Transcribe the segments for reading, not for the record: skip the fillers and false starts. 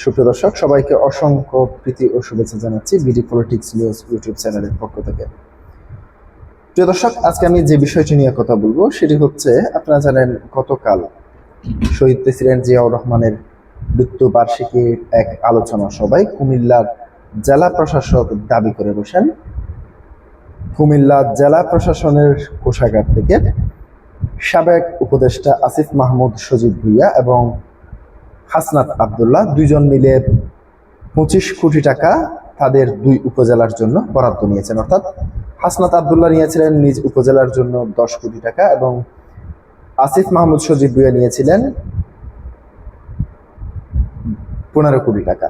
সুপ্রিয় দর্শক, সবাইকে অসংখ্য প্রীতি ও শুভেচ্ছা জানাচ্ছি বিডি পলিটিক্স নিউজ ইউটিউব চ্যানেলের পক্ষ থেকে। প্রিয় দর্শক, আজকে আমি যে বিষয়টি নিয়ে কথা বলবো সেটি হচ্ছে, আপনারা জানেন গতকাল শহীদ প্রেসিডেন্ট জিয়াউর রহমানের মৃত্যু বার্ষিকীর এক আলোচনা সভায় কুমিল্লার জেলা প্রশাসক দাবি করে বসেন কুমিল্লা জেলা প্রশাসনের কোষাগার থেকে সাবেক উপদেষ্টা আসিফ মাহমুদ সজীব ভুইয়া এবং হাসনাত আবদুল্লাহ দুইজন মিলে 25 কোটি টাকা তাদের দুই উপজেলার জন্য বরাদ্দ নিয়েছেন। অর্থাৎ হাসনাত আবদুল্লাহ নিয়েছিলেন নিজ উপজেলার জন্য 10 কোটি টাকা এবং আসিফ মাহমুদ সজীব ভুইয়া নিয়েছিলেন 15 কোটি টাকা।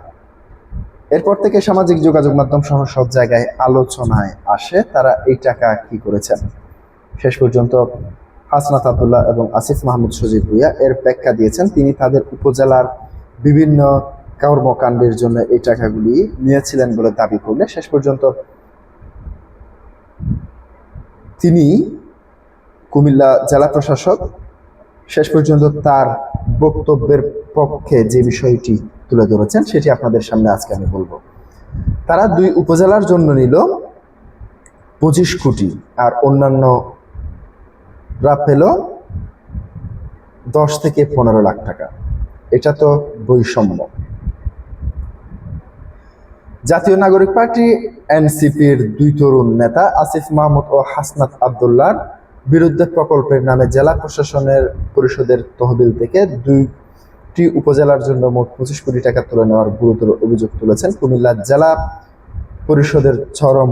এরপর থেকে সামাজিক যোগাযোগ মাধ্যম সহ সব জায়গায় আলোচনায় আসে তারা এই টাকা কি করেছেন। শেষ পর্যন্ত হাসনাত আবদুল্লাহ এবং আসিফ মাহমুদ সজীব ভুইয়া এর ব্যাখ্যা দিয়েছেন। তিনি তাদের উপজেলার বিভিন্ন কর্মকাণ্ডের জন্য এই টাকাগুলি নিয়েছিলেন বলে দাবি করলে শেষ পর্যন্ত তিনি কুমিল্লা জেলা প্রশাসক শেষ পর্যন্ত তার বক্তব্যের পক্ষে যে বিষয়টি তুলে ধরেছেন সেটি আপনাদের সামনে আজকে আমি বলবো। তারা দুই উপজেলার জন্য নিল 25 কোটি আর অন্যান্যরা পেল 10 থেকে 15 লাখ টাকা। এটা তো বৈষম্য। জাতীয় নাগরিক পার্টি এনসিপির দুই তরুণ নেতা আসিফ মাহমুদ ও হাসনাত আবদুল্লাহর বিরুদ্ধে প্রকল্পের নামে জেলা প্রশাসনের পরিষদের তহবিল থেকে দুইটি উপজেলার জন্য মোট 25 কোটি টাকা তুলে নেওয়ার গুরুতর অভিযোগ তুলেছেন কুমিল্লা জেলা পরিষদের চরম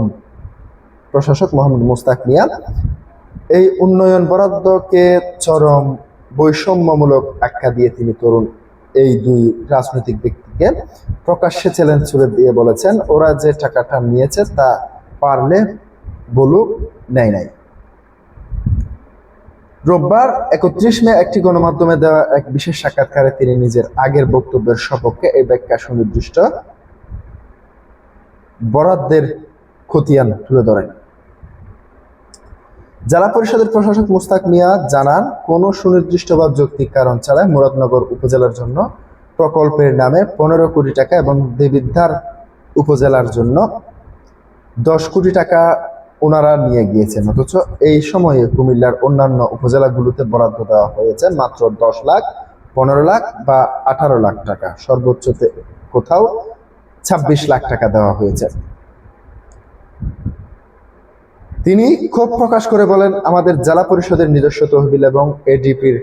প্রশাসক মোহাম্মদ মোস্তাক মিয়া। এই উন্নয়ন বরাদ্দকে চরম বৈষম্যমূলক আখ্যা দিয়ে তিনি এই দুই রাজনৈতিক ব্যক্তিকে প্রকাশ্যে চ্যালেঞ্জ ছুড়ে দিয়ে বলেছেন, ওরা যে টাকাটা নিয়েছে তা পারলে বলুক, নেয় নাই। রোববার 31 মে একটি গণমাধ্যমে দেওয়া এক বিশেষ সাক্ষাৎকারে তিনি নিজের আগের বক্তব্যের সপক্ষে এই ব্যাখ্যা সুনির্দিষ্ট বরাদ্দের খতিয়ান তুলে ধরেন। জেলা পরিষদের প্রশাসক মোস্তাক মিয়া জানান, কোনো সুনির্দিষ্ট বা যৌক্তিক কারণ ছাড়াই মুরাদনগর উপজেলার জন্য প্রকল্পের নামে 15 কোটি টাকা এবং দেবিদ্বার উপজেলার জন্য 10 কোটি টাকা ওনারা নিয়ে গিয়েছেন। অথচ এই সময়ে কুমিল্লার অন্যান্য উপজেলাগুলোতে বরাদ্দ দেওয়া হয়েছে মাত্র 10 লাখ, 15 লাখ বা 18 লাখ টাকা, সর্বোচ্চতে কোথাও 26 লাখ টাকা দেওয়া হয়েছে। তিনি ক্ষোভ প্রকাশ করে বলেন, আমাদের জেলা পরিষদের নিজস্ব তহবিল এবং এডিপির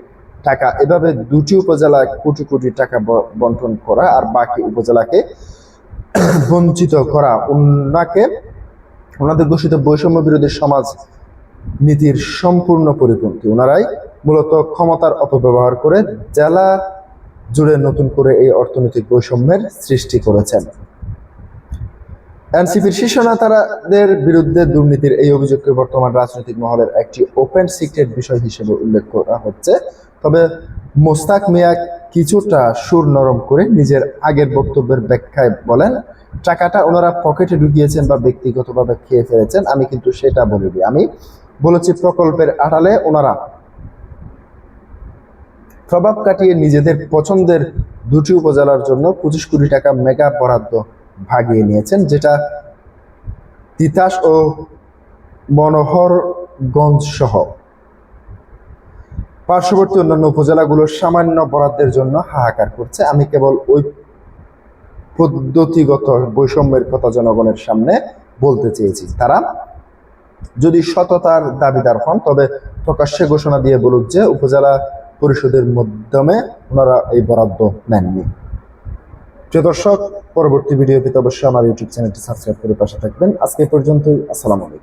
টাকা এভাবে দুটি উপজেলায় কোটি কোটি টাকা বন্টন করা আর বাকি উপজেলাকে বঞ্চিত করা ওনাদের ঘোষিত বৈষম্য বিরোধী সমাজ নীতির সম্পূর্ণ পরিপন্থী। ওনারাই মূলত ক্ষমতার অপব্যবহার করে জেলা জুড়ে নতুন করে এই অর্থনৈতিক বৈষম্যের সৃষ্টি করেছেন। এনসিপির শীর্ষ নেতাদের বিরুদ্ধে দুর্নীতির এই অভিযোগকে বর্তমান রাজনৈতিক মহলের একটি ওপেন সিক্রেট বিষয় হিসেবে উল্লেখ করা হচ্ছে। তবে মোস্তাক মিয়া কিছুটা সুর নরম করে নিজের আগের বক্তব্যের ব্যাখ্যায় বলেন, টাকাটা ওনারা পকেটে ঢুকিয়েছেন বা ব্যক্তিগতভাবে খেয়ে ফেলেছেন, আমি কিন্তু সেটা বলিনি। আমি বলেছি প্রকল্পের আড়ালে ওনারা প্রভাব কাটিয়ে নিজেদের পছন্দের দুটি উপজেলার জন্য 25 কোটি টাকা মেগা বরাদ্দ ভাগিয়ে নিয়েছেন, যেটা তিতাস ও মনোহরগঞ্জ সহ পার্শ্ববর্তী অন্যান্য উপজেলাগুলোর সামান্য বরাদ্দের জন্য হাহাকার করছে। আমি কেবল ওই পদ্ধতিগত বৈষম্যের কথা জনগণের সামনে বলতে চেয়েছি। তারা যদি সততার দাবিদার হন তবে প্রকাশ্যে ঘোষণা দিয়ে বলুক যে উপজেলা পরিষদের মাধ্যমে ওনারা এই বরাদ্দ নেননি। প্রিয় দর্শক, পরবর্তী ভিডিও পেতে অবশ্যই আমার ইউটিউব চ্যানেলটি সাবস্ক্রাইব করে পাশে থাকবেন। আজকে পর্যন্তই। আসসালামু আলাইকুম।